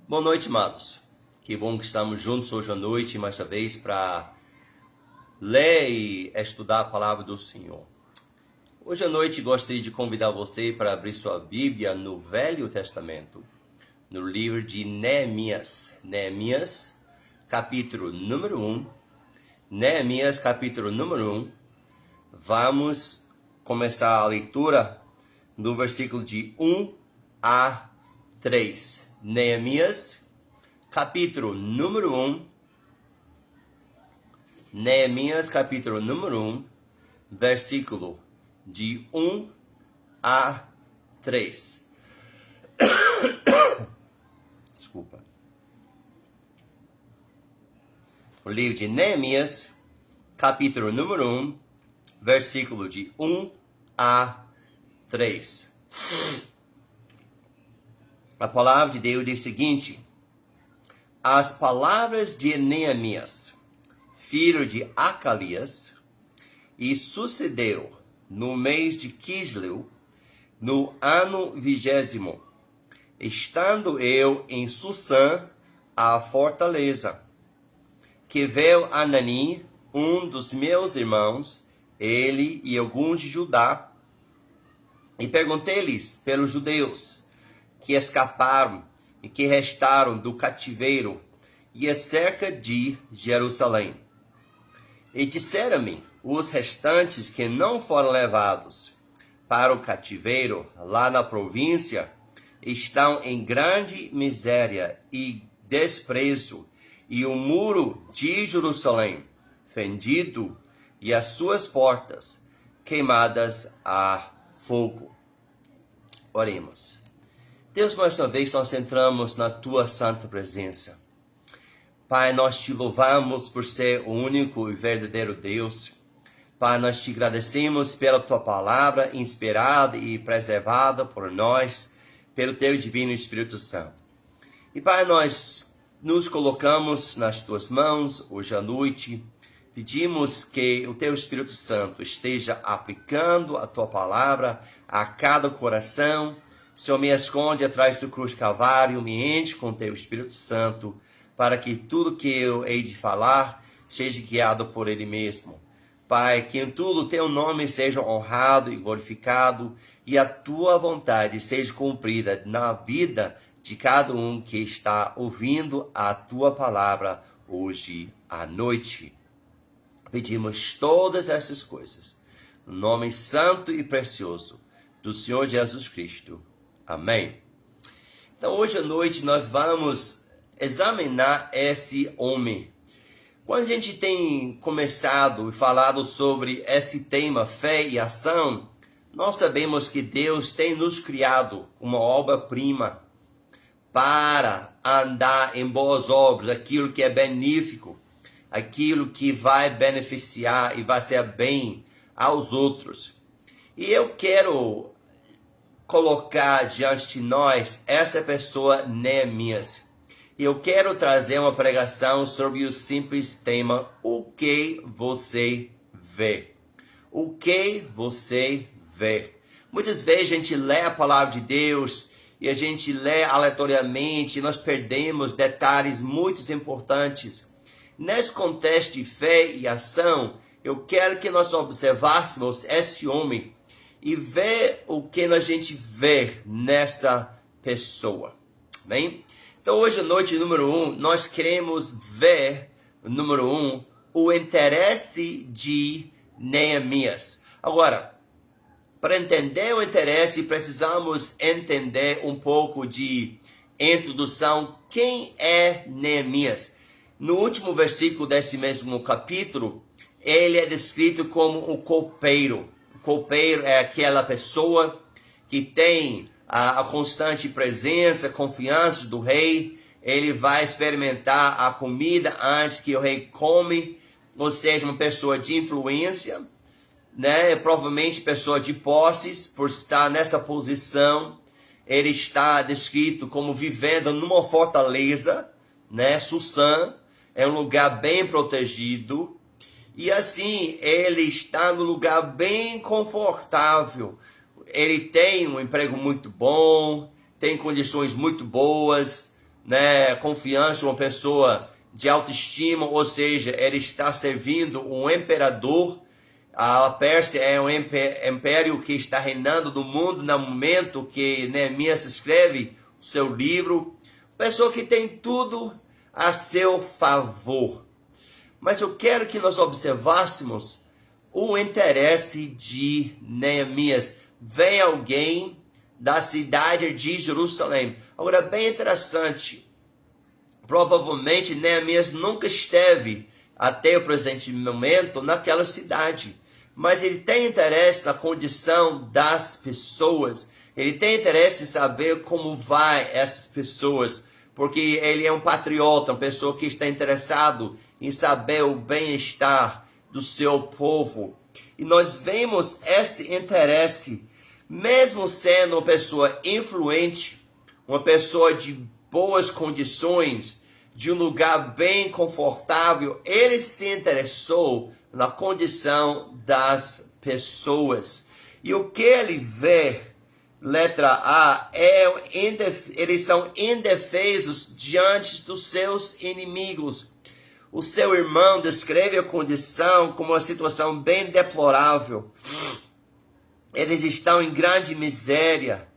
Boa noite, amados. Que bom que estamos juntos hoje à noite, mais uma vez, para ler e estudar a palavra do Senhor. Hoje à noite gostaria de convidar você para abrir sua Bíblia no Velho Testamento, no livro de Neemias. Neemias, capítulo número 1. Neemias, capítulo número 1. Vamos começar a leitura no versículo de 1 a 3. Neemias, capítulo número 1. Neemias, capítulo número 1, versículo de 1 a 3. Desculpa. O livro de Neemias, capítulo número 1, versículo de 1 a 3. A palavra de Deus diz o seguinte: as palavras de Neemias, filho de Acalias, e sucedeu no mês de Quisleu, no ano 20º, estando eu em Susã, a fortaleza, que veio Anani, um dos meus irmãos, ele e alguns de Judá, e perguntei-lhes pelos judeus que escaparam e que restaram do cativeiro e acerca de Jerusalém. E disseram-me os restantes que não foram levados para o cativeiro lá na província estão em grande miséria e desprezo, e o muro de Jerusalém fendido e as suas portas queimadas a fogo. Oremos. Deus, mais uma vez nós entramos na Tua santa presença. Pai, nós Te louvamos por ser o único e verdadeiro Deus. Pai, nós Te agradecemos pela Tua palavra inspirada e preservada por nós, pelo Teu divino Espírito Santo. E Pai, nós nos colocamos nas Tuas mãos hoje à noite. Pedimos que o Teu Espírito Santo esteja aplicando a Tua palavra a cada coração. Senhor, me esconde atrás do cruz Calvário, me enche com Teu Espírito Santo, para que tudo que eu hei de falar seja guiado por Ele mesmo. Pai, que em tudo Teu nome seja honrado e glorificado, e a Tua vontade seja cumprida na vida de cada um que está ouvindo a Tua palavra hoje à noite. Pedimos todas essas coisas no nome santo e precioso do Senhor Jesus Cristo. Amém. Então, hoje à noite nós vamos examinar esse homem. Quando a gente tem começado e falado sobre esse tema, fé e ação, nós sabemos que Deus tem nos criado uma obra-prima para andar em boas obras, aquilo que é benéfico, aquilo que vai beneficiar e vai ser bem aos outros. E eu quero colocar diante de nós essa pessoa, Neemias. E eu quero trazer uma pregação sobre o simples tema: o que você vê? O que você vê? Muitas vezes a gente lê a palavra de Deus e a gente lê aleatoriamente e nós perdemos detalhes muito importantes. Nesse contexto de fé e ação, eu quero que nós observássemos esse homem e ver o que a gente vê nessa pessoa. Bem? Então, hoje à noite, número 1, nós queremos ver, número 1, o interesse de Neemias. Agora, para entender o interesse, precisamos entender um pouco de introdução. Quem é Neemias? No último versículo desse mesmo capítulo, ele é descrito como o copeiro. O copeiro é aquela pessoa que tem a constante presença, confiança do rei. Ele vai experimentar a comida antes que o rei come, ou seja, uma pessoa de influência, né? Provavelmente pessoa de posses, por estar nessa posição. Ele está descrito como vivendo numa fortaleza, né? Susã é um lugar bem protegido. E assim, ele está no lugar bem confortável. Ele tem um emprego muito bom, tem condições muito boas, né, confiança, uma pessoa de autoestima, ou seja, ele está servindo um imperador. A Pérsia é um império que está reinando no mundo no momento que Neemias escreve o seu livro. Pessoa que tem tudo a seu favor. Mas eu quero que nós observássemos o interesse de Neemias. Vem alguém da cidade de Jerusalém. Agora, bem interessante, provavelmente Neemias nunca esteve até o presente momento naquela cidade, mas ele tem interesse na condição das pessoas, ele tem interesse em saber como vai essas pessoas, porque ele é um patriota, uma pessoa que está interessado em saber o bem-estar do seu povo. E nós vemos esse interesse, mesmo sendo uma pessoa influente, uma pessoa de boas condições, de um lugar bem confortável, ele se interessou na condição das pessoas. E o que ele vê, letra A, eles são indefesos diante dos seus inimigos. O seu irmão descreve a condição como uma situação bem deplorável. Eles estão em grande miséria,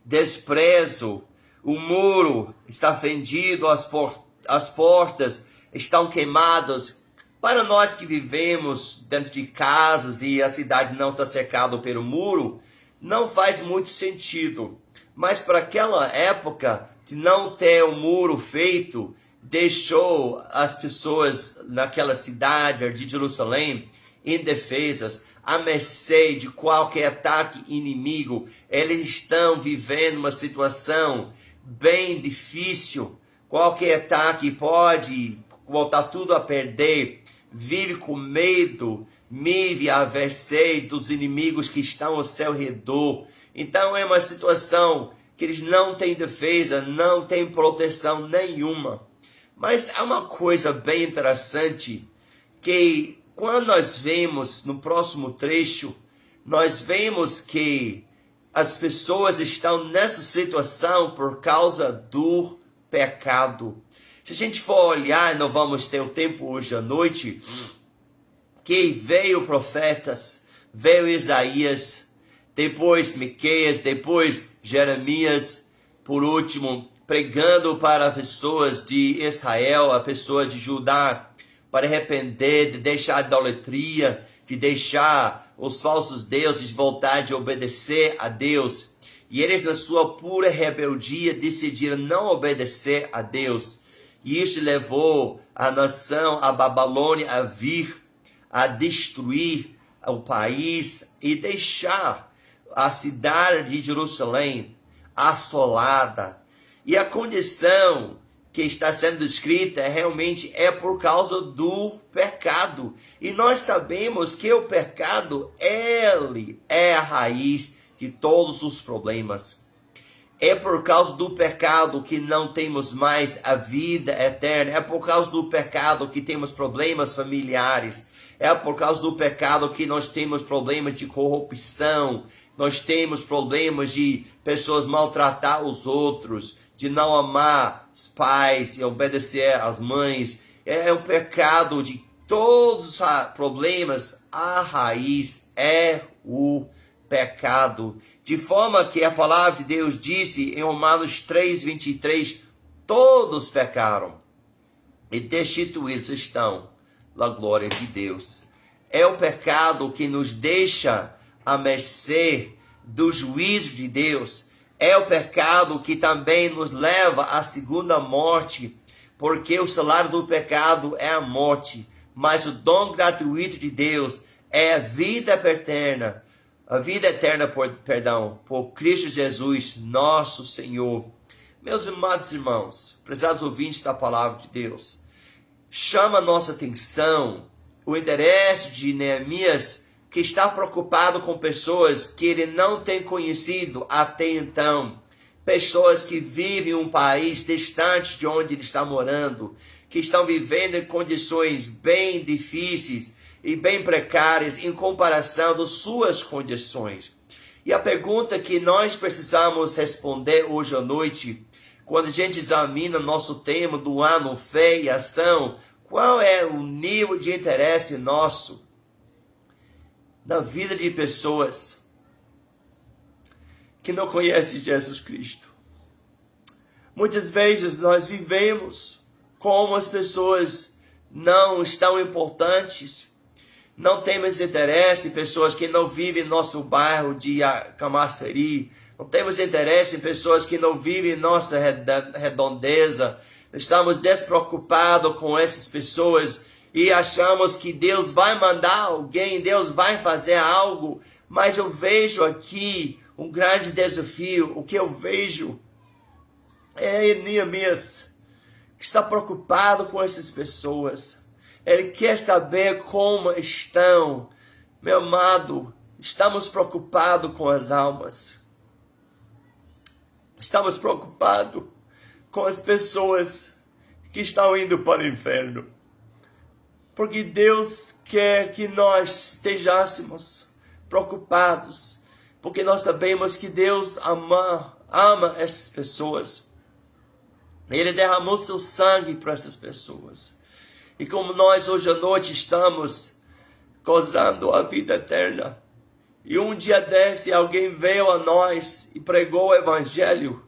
desprezo, o muro está fendido, as portas estão queimadas. Para nós que vivemos dentro de casas e a cidade não está cercada pelo muro, não faz muito sentido. Mas para aquela época, de não ter um muro feito, deixou as pessoas naquela cidade de Jerusalém indefesas, à mercê de qualquer ataque inimigo. Eles estão vivendo uma situação bem difícil. Qualquer ataque pode botar tudo a perder. Vive com medo, vive à mercê dos inimigos que estão ao seu redor. Então é uma situação que eles não têm defesa, não têm proteção nenhuma. Mas há uma coisa bem interessante, que quando nós vemos no próximo trecho, nós vemos que as pessoas estão nessa situação por causa do pecado. Se a gente for olhar, não vamos ter o tempo hoje à noite, que veio profetas, veio Isaías, depois Miqueias, depois Jeremias, por último, pregando para pessoas de Israel, a pessoas de Judá, para arrepender, de deixar a idolatria, de deixar os falsos deuses, de voltar de obedecer a Deus. E eles, na sua pura rebeldia, decidiram não obedecer a Deus. E isso levou a nação, a Babilônia, a vir, a destruir o país e deixar a cidade de Jerusalém assolada. E a condição que está sendo descrita realmente é por causa do pecado. E nós sabemos que o pecado, ele é a raiz de todos os problemas. É por causa do pecado que não temos mais a vida eterna. É por causa do pecado que temos problemas familiares. É por causa do pecado que nós temos problemas de corrupção. Nós temos problemas de pessoas maltratar os outros, de não amar os pais e obedecer às mães. É um pecado de todos os problemas. A raiz é o pecado. De forma que a palavra de Deus disse em Romanos 3:23, todos pecaram e destituídos estão da glória de Deus. É o pecado que nos deixa à mercê do juízo de Deus. É o pecado que também nos leva à segunda morte, porque o salário do pecado é a morte, mas o dom gratuito de Deus é a vida eterna. A vida eterna, por Cristo Jesus, nosso Senhor. Meus amados irmãos, prezados ouvintes da palavra de Deus, chama a nossa atenção o interesse de Neemias, que está preocupado com pessoas que ele não tem conhecido até então. Pessoas que vivem em um país distante de onde ele está morando, que estão vivendo em condições bem difíceis e bem precárias em comparação das suas condições. E a pergunta que nós precisamos responder hoje à noite, quando a gente examina nosso tema do ano, fé e ação, qual é o nível de interesse nosso na vida de pessoas que não conhecem Jesus Cristo? Muitas vezes nós vivemos como as pessoas não estão importantes, não temos interesse em pessoas que não vivem em nosso bairro de Camaçari, não temos interesse em pessoas que não vivem em nossa redondeza, estamos despreocupados com essas pessoas e achamos que Deus vai mandar alguém, Deus vai fazer algo, mas eu vejo aqui um grande desafio. O que eu vejo é Neemias, que está preocupado com essas pessoas. Ele quer saber como estão. Meu amado, estamos preocupados com as almas. Estamos preocupados com as pessoas que estão indo para o inferno. Porque Deus quer que nós estejamos preocupados. Porque nós sabemos que Deus ama essas pessoas. Ele derramou seu sangue para essas pessoas. E como nós hoje à noite estamos gozando a vida eterna, e um dia desse alguém veio a nós e pregou o evangelho,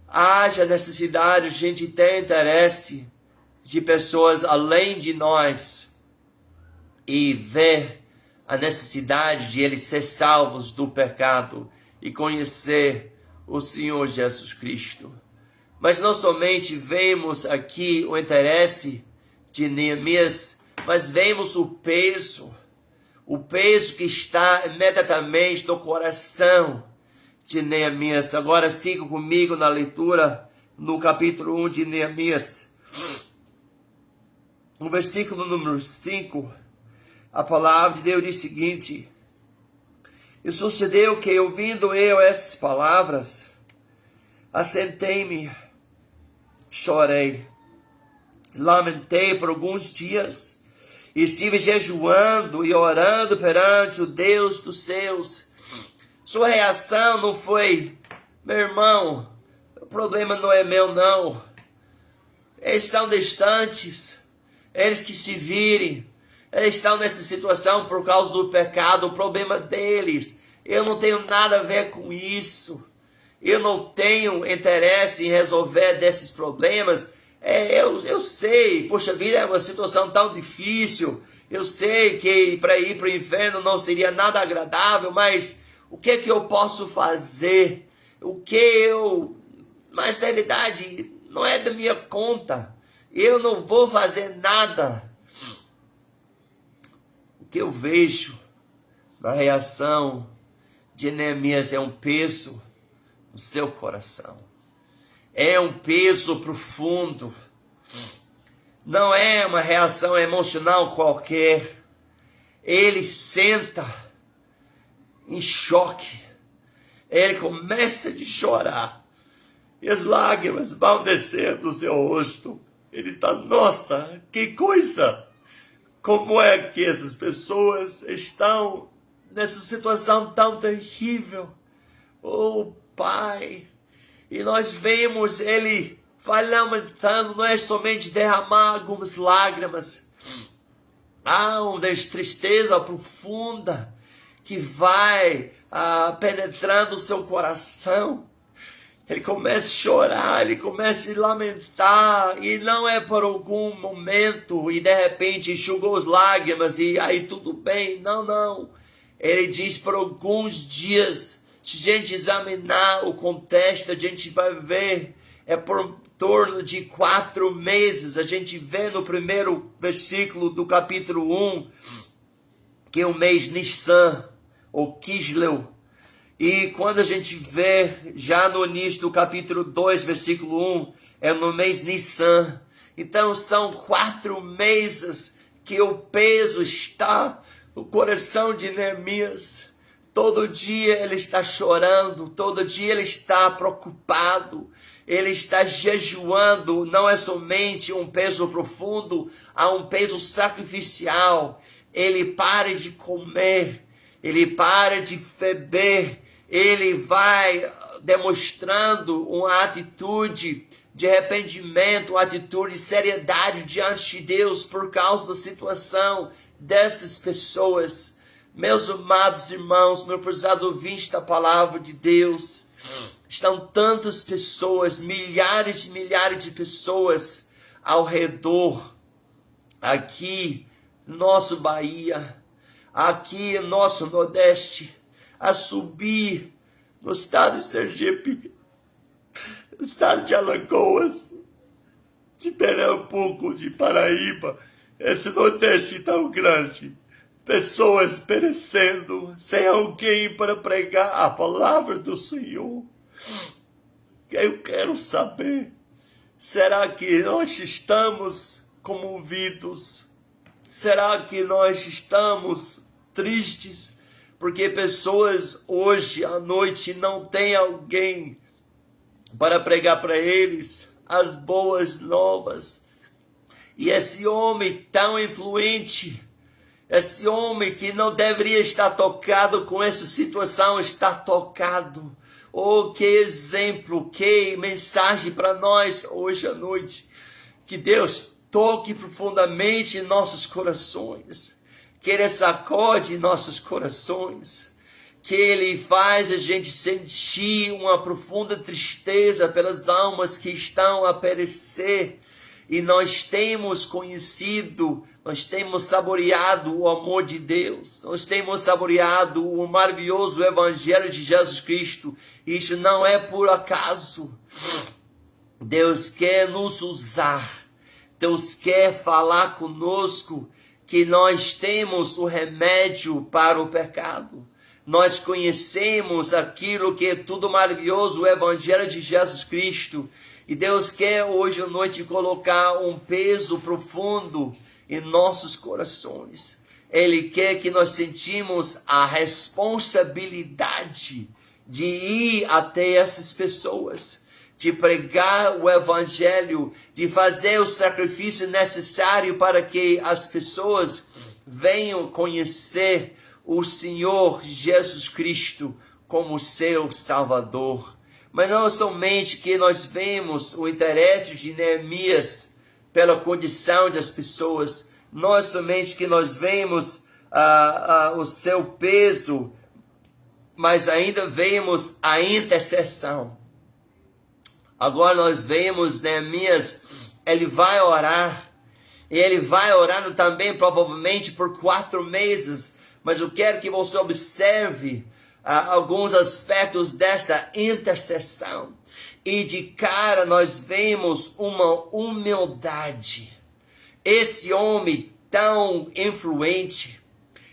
haja necessidade, a gente tem interesse de pessoas além de nós e ver a necessidade de eles ser salvos do pecado e conhecer o Senhor Jesus Cristo. Mas não somente vemos aqui o interesse de Neemias, mas vemos o peso que está imediatamente no coração de Neemias. Agora siga comigo na leitura no capítulo 1 de Neemias. No versículo número 5, a palavra de Deus diz o seguinte: E sucedeu que, ouvindo eu essas palavras, assentei-me, chorei, lamentei por alguns dias, e estive jejuando e orando perante o Deus dos céus. Sua reação não foi: meu irmão, o problema não é meu não, eles estão distantes, eles que se virem, eles estão nessa situação por causa do pecado, o problema deles, eu não tenho nada a ver com isso. Eu não tenho interesse em resolver desses problemas. Eu sei, poxa vida, é uma situação tão difícil. Eu sei que para ir para o inferno não seria nada agradável, mas o que é que eu posso fazer? Mas na realidade não é da minha conta. Eu não vou fazer nada. O que eu vejo na reação de Neemias é um peso no seu coração. É um peso profundo. Não é uma reação emocional qualquer. Ele senta em choque. Ele começa a chorar. E as lágrimas vão descer do seu rosto. Ele está, nossa, que coisa! Como é que essas pessoas estão nessa situação tão terrível? Oh, Pai, e nós vemos ele vai lamentando, não é somente derramar algumas lágrimas, há uma tristeza profunda que vai penetrando o seu coração. Ele começa a chorar, ele começa a lamentar, e não é por algum momento, e de repente enxugou as lágrimas, e aí tudo bem, não. Ele diz por alguns dias. Se a gente examinar o contexto, a gente vai ver, é por torno de 4 meses. A gente vê no primeiro versículo do capítulo 1, que é o mês Nissan, ou Kisleu. E quando a gente vê, já no início do capítulo 2, versículo 1, é no mês Nissan. Então são 4 meses que o peso está no coração de Neemias. Todo dia ele está chorando, todo dia ele está preocupado, ele está jejuando. Não é somente um peso profundo, há um peso sacrificial. Ele para de comer, ele para de beber, ele vai demonstrando uma atitude de arrependimento, uma atitude de seriedade diante de Deus por causa da situação dessas pessoas. Meus amados irmãos, meus prezados ouvintes da palavra de Deus, estão tantas pessoas, milhares de pessoas ao redor, aqui no nosso Bahia, aqui no nosso Nordeste, a subir no estado de Sergipe, no estado de Alagoas, de Pernambuco, de Paraíba, esse Nordeste tão grande, pessoas perecendo, sem alguém para pregar a palavra do Senhor. Eu quero saber, será que nós estamos comovidos? Será que nós estamos tristes? Porque pessoas hoje à noite não têm alguém para pregar para eles as boas novas. E esse homem tão influente, esse homem que não deveria estar tocado com essa situação, está tocado. Oh, que exemplo, que mensagem para nós hoje à noite. Que Deus toque profundamente em nossos corações. Que Ele sacode nossos corações. Que Ele faz a gente sentir uma profunda tristeza pelas almas que estão a perecer. E nós temos conhecido, nós temos saboreado o amor de Deus. Nós temos saboreado o maravilhoso Evangelho de Jesus Cristo. Isso não é por acaso. Deus quer nos usar. Deus quer falar conosco que nós temos o remédio para o pecado. Nós conhecemos aquilo que é tudo maravilhoso, o Evangelho de Jesus Cristo. E Deus quer hoje à noite colocar um peso profundo em nossos corações. Ele quer que nós sentimos a responsabilidade de ir até essas pessoas, de pregar o Evangelho, de fazer o sacrifício necessário para que as pessoas venham conhecer o Senhor Jesus Cristo como seu Salvador. Mas não somente que nós vemos o interesse de Neemias pela condição das pessoas, não somente que nós vemos o seu peso, mas ainda vemos a intercessão. Agora nós vemos Neemias, ele vai orar, e ele vai orando também provavelmente por 4 meses, mas eu quero que você observe alguns aspectos desta intercessão. E de cara nós vemos uma humildade. Esse homem tão influente,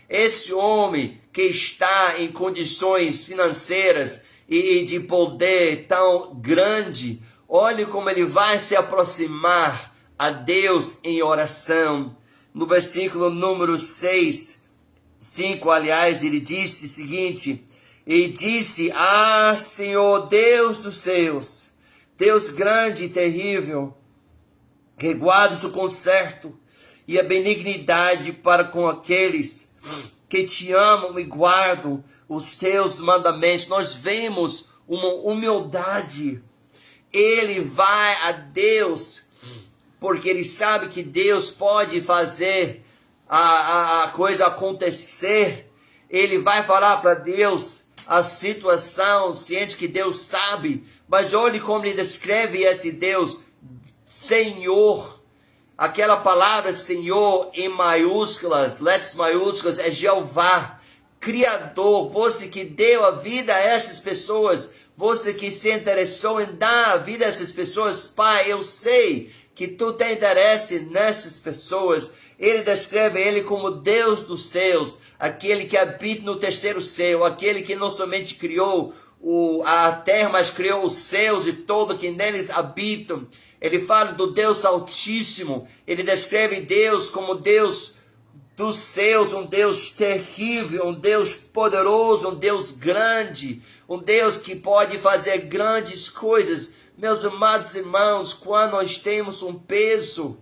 esse homem que está em condições financeiras e de poder tão grande, olhe como ele vai se aproximar a Deus em oração. No versículo número 5, aliás, ele disse o seguinte: e disse: ah, Senhor, Deus dos céus, Deus grande e terrível, que guardas o conserto e a benignidade para com aqueles que te amam e guardam os teus mandamentos. Nós vemos uma humildade. Ele vai a Deus porque ele sabe que Deus pode fazer a coisa acontecer. Ele vai falar para Deus a situação, ciente que Deus sabe, mas olhe como ele descreve esse Deus, Senhor. Aquela palavra Senhor em maiúsculas, letras maiúsculas, é Jeová, Criador, você que deu a vida a essas pessoas, você que se interessou em dar a vida a essas pessoas. Pai, eu sei que tu tem interesse nessas pessoas. Ele descreve ele como Deus dos céus, aquele que habita no terceiro céu, aquele que não somente criou a terra, mas criou os céus e todo que neles habitam. Ele fala do Deus Altíssimo. Ele descreve Deus como Deus dos céus, um Deus terrível, um Deus poderoso, um Deus grande, um Deus que pode fazer grandes coisas. Meus amados irmãos, quando nós temos um peso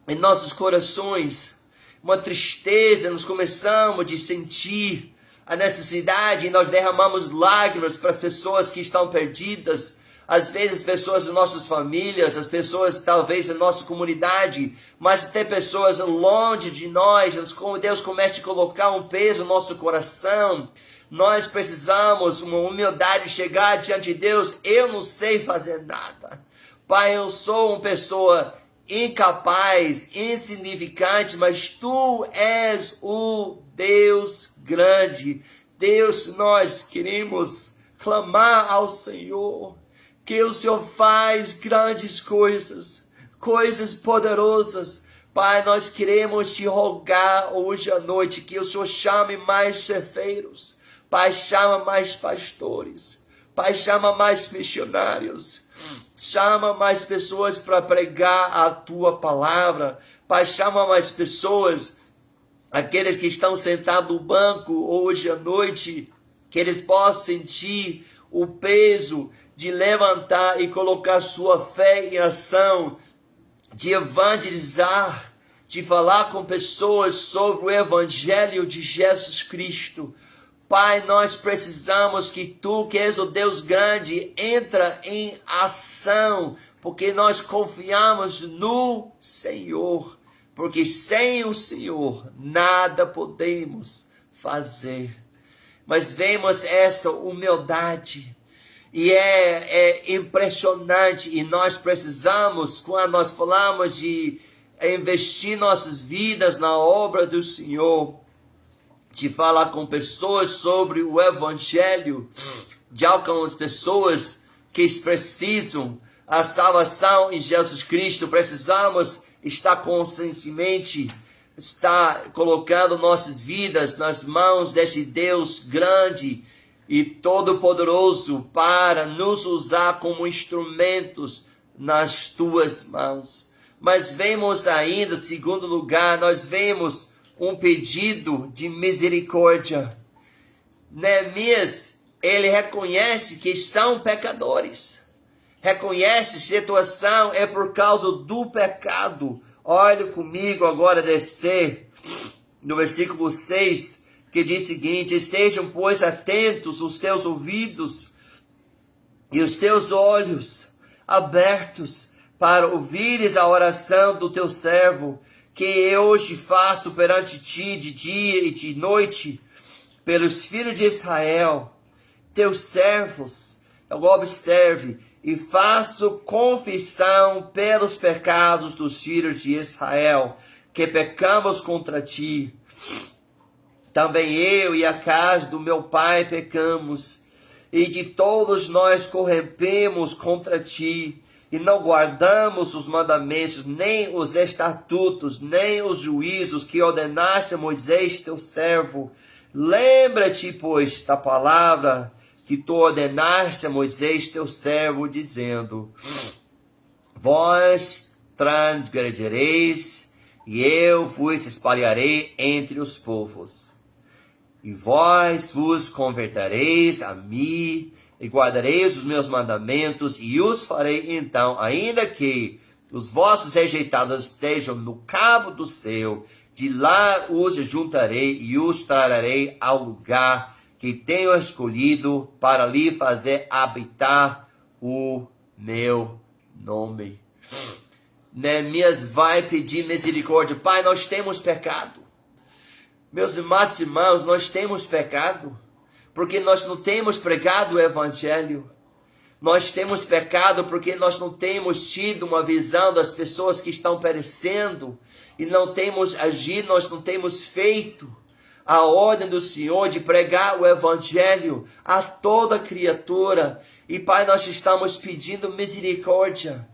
em nossos corações, uma tristeza, nós começamos a sentir a necessidade e nós derramamos lágrimas para as pessoas que estão perdidas. Às vezes pessoas de nossas famílias, as pessoas talvez da nossa comunidade, mas tem pessoas longe de nós, Deus começa a colocar um peso no nosso coração. Nós precisamos uma humildade, chegar diante de Deus. Eu não sei fazer nada. Pai, eu sou uma pessoa incapaz, insignificante, mas Tu és o Deus grande. Deus, nós queremos clamar ao Senhor, que o Senhor faz grandes coisas, coisas poderosas. Pai, nós queremos Te rogar hoje à noite que o Senhor chame mais cefeiros. Pai, chama mais pastores. Pai, chama mais missionários. Chama mais pessoas para pregar a Tua palavra. Pai, chama mais pessoas, aqueles que estão sentados no banco hoje à noite, que eles possam sentir o peso de levantar e colocar sua fé em ação, de evangelizar, de falar com pessoas sobre o Evangelho de Jesus Cristo. Pai, nós precisamos que Tu, que és o Deus grande, entra em ação, porque nós confiamos no Senhor, porque sem o Senhor nada podemos fazer. Mas vemos essa humildade, e é impressionante, e nós precisamos, quando nós falamos de investir nossas vidas na obra do Senhor, de falar com pessoas sobre o Evangelho, de alcançar pessoas que precisam a salvação em Jesus Cristo. Precisamos estar conscientemente, estar colocando nossas vidas nas mãos deste Deus grande e todo-poderoso para nos usar como instrumentos nas Tuas mãos. Mas vemos ainda, em segundo lugar, nós vemos um pedido de misericórdia. Neemias, ele reconhece que são pecadores. Reconhece a situação é por causa do pecado. Olha comigo agora descer no versículo 6, que diz o seguinte: estejam, pois, atentos os teus ouvidos e os teus olhos abertos para ouvires a oração do teu servo, que eu hoje faço perante Ti de dia e de noite, pelos filhos de Israel, teus servos. Agora observe: e faço confissão pelos pecados dos filhos de Israel, que pecamos contra Ti. Também eu e a casa do meu pai pecamos, e de todos nós corrompemos contra Ti, e não guardamos os mandamentos, nem os estatutos, nem os juízos que ordenaste a Moisés, teu servo. Lembra-te, pois, da palavra que tu ordenaste a Moisés, teu servo, dizendo: vós transgredireis, e eu vos espalharei entre os povos. E vós vos convertereis a mim, e guardareis os meus mandamentos, e os farei então, ainda que os vossos rejeitados estejam no cabo do céu, de lá os juntarei e os trarei ao lugar que tenho escolhido para lhe fazer habitar o meu nome. Neemias vai pedir misericórdia. Pai, nós temos pecado. Meus amados irmãos, nós temos pecado, porque nós não temos pregado o Evangelho. Nós temos pecado porque nós não temos tido uma visão das pessoas que estão perecendo, e não temos agido, nós não temos feito a ordem do Senhor de pregar o Evangelho a toda criatura. E Pai, nós estamos pedindo misericórdia,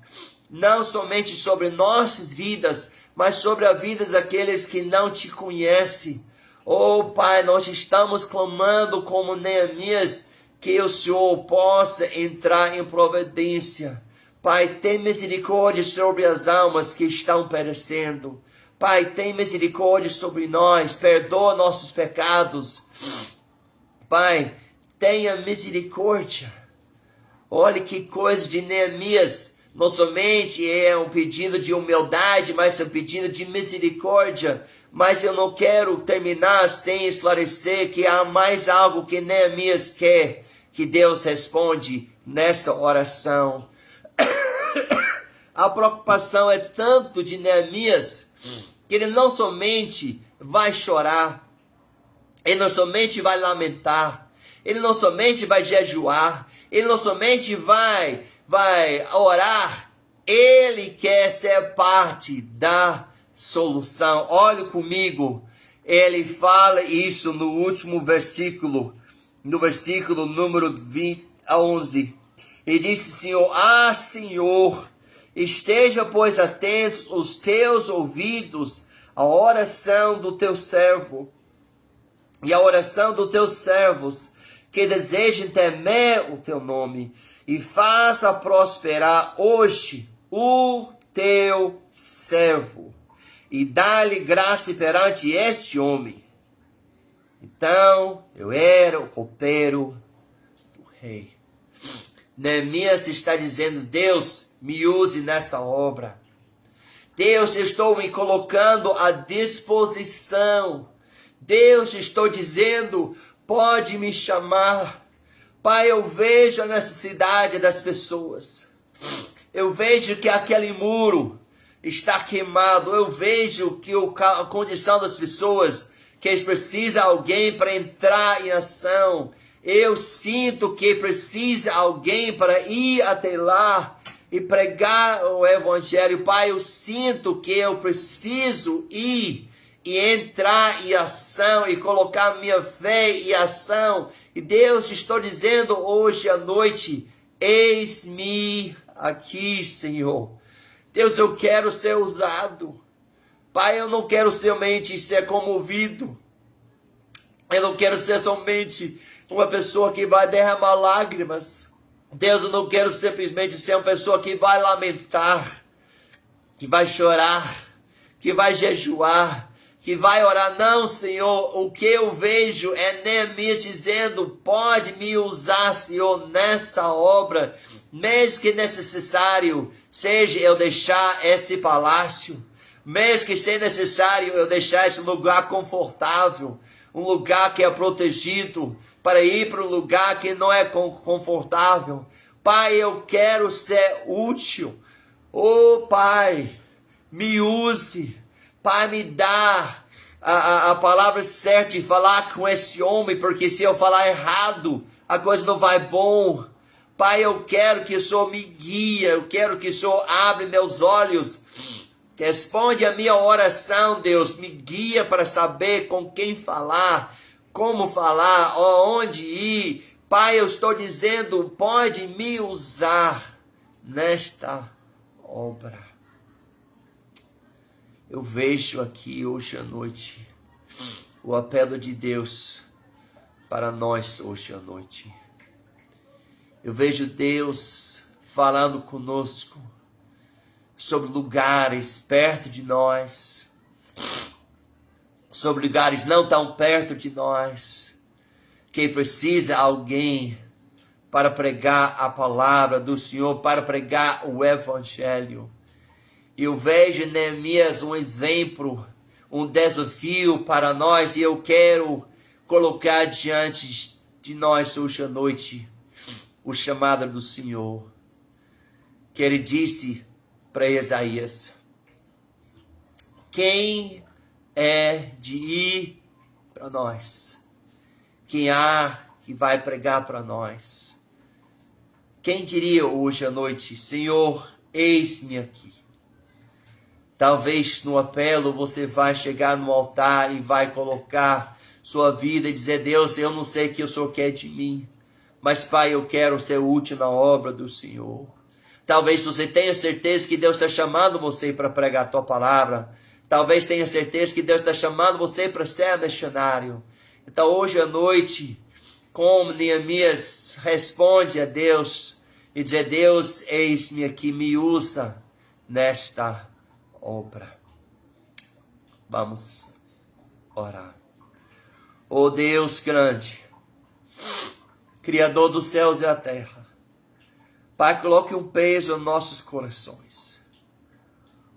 não somente sobre nossas vidas, mas sobre as vidas daqueles que não Te conhecem. Oh Pai, nós estamos clamando como Neemias, que o Senhor possa entrar em providência. Pai, tem misericórdia sobre as almas que estão perecendo. Pai, tem misericórdia sobre nós, perdoa nossos pecados. Pai, tenha misericórdia. Olha que coisa de Neemias. não somente é um pedido de humildade, mas é um pedido de misericórdia. Mas eu não quero terminar sem esclarecer que há mais algo que Neemias quer que Deus responde nessa oração. A preocupação é tanto de Neemias que ele não somente vai chorar, ele não somente vai lamentar, ele não somente vai jejuar, ele não somente vai orar, ele quer ser parte da solução. Olhe comigo, ele fala isso no último versículo, no versículo número 11. E disse: Senhor, Senhor, esteja, pois, atentos os teus ouvidos à oração do teu servo e à oração dos teus servos que desejam temer o teu nome, e faça prosperar hoje o teu servo, e dá-lhe graça perante este homem. Então eu era o copeiro do rei. Neemias está dizendo: Deus, me use nessa obra. Deus, eu estou me colocando à disposição. Deus, estou dizendo, pode me chamar. Pai, eu vejo a necessidade das pessoas. Eu vejo que aquele muro está queimado. Eu vejo que a condição das pessoas, que eles precisam de alguém para entrar em ação. Eu sinto que precisa alguém para ir até lá e pregar o evangelho. Pai, eu sinto que eu preciso ir e entrar em ação e colocar minha fé em ação. E Deus, estou dizendo hoje à noite: eis-me aqui, Senhor. Deus, eu quero ser usado. Pai, eu não quero somente ser comovido. Eu não quero ser somente uma pessoa que vai derramar lágrimas. Deus, eu não quero simplesmente ser uma pessoa que vai lamentar, que vai chorar, que vai jejuar, que vai orar. Não, Senhor, o que eu vejo é Neemias dizendo: pode me usar, Senhor, nessa obra, mesmo que necessário seja eu deixar esse palácio, mesmo que seja necessário eu deixar esse lugar confortável, um lugar que é protegido, para ir para um lugar que não é confortável. Pai, eu quero ser útil. Oh, Pai, me use. Pai, me dá a palavra certa de falar com esse homem, porque se eu falar errado, a coisa não vai bom. Pai, eu quero que o Senhor me guie, eu quero que o Senhor abra meus olhos. Responde a minha oração, Deus, me guia para saber com quem falar, como falar, aonde ir. Pai, eu estou dizendo, pode me usar nesta obra. Eu vejo aqui hoje à noite o apelo de Deus para nós hoje à noite. Eu vejo Deus falando conosco sobre lugares perto de nós, sobre lugares não tão perto de nós, que precisa alguém para pregar a palavra do Senhor, para pregar o evangelho. Eu vejo em Neemias um exemplo, um desafio para nós, e eu quero colocar diante de nós hoje à noite o chamado do Senhor, que ele disse para Isaías: quem é de ir para nós? Quem há que vai pregar para nós? Quem diria hoje à noite: Senhor, eis-me aqui? Talvez no apelo você vai chegar no altar e vai colocar sua vida e dizer: Deus, eu não sei o que o Senhor quer de mim, mas Pai, eu quero ser útil na obra do Senhor. Talvez você tenha certeza que Deus está chamando você para pregar a tua palavra. Talvez tenha certeza que Deus está chamando você para ser missionário. Então hoje à noite, como Neemias responde a Deus e diz: Deus, eis-me aqui, me usa nesta obra. Vamos orar. Oh Deus grande, Criador dos céus e a terra, Pai, coloque um peso em nossos corações.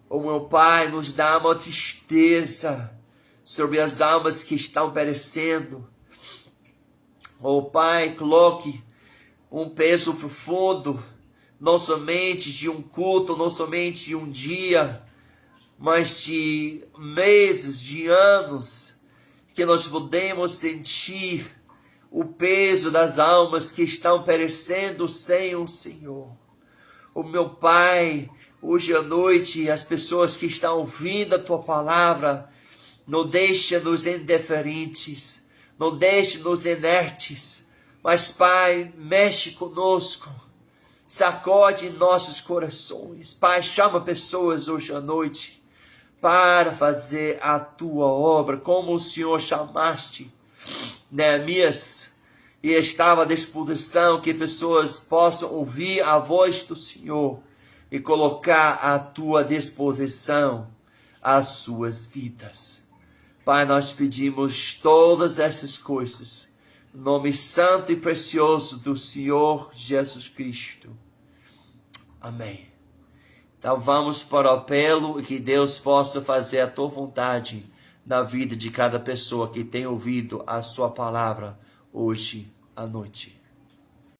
Oh, meu Pai, nos dá uma tristeza sobre as almas que estão perecendo. Oh, Pai, coloque um peso profundo, não somente de um culto, não somente de um dia, mas de meses, de anos, que nós podemos sentir o peso das almas que estão perecendo sem o Senhor. O meu Pai, hoje à noite, as pessoas que estão ouvindo a Tua palavra, não deixe-nos indiferentes, não deixe-nos inertes, mas Pai, mexe conosco, sacode em nossos corações. Pai, chama pessoas hoje à noite para fazer a Tua obra, como o Senhor chamaste Neemias, e estava à disposição que pessoas possam ouvir a voz do Senhor e colocar à Tua disposição as suas vidas. Pai, nós pedimos todas essas coisas, no nome santo e precioso do Senhor Jesus Cristo. Amém. Então vamos para o apelo e que Deus possa fazer a Tua vontade na vida de cada pessoa que tem ouvido a Sua palavra hoje à noite.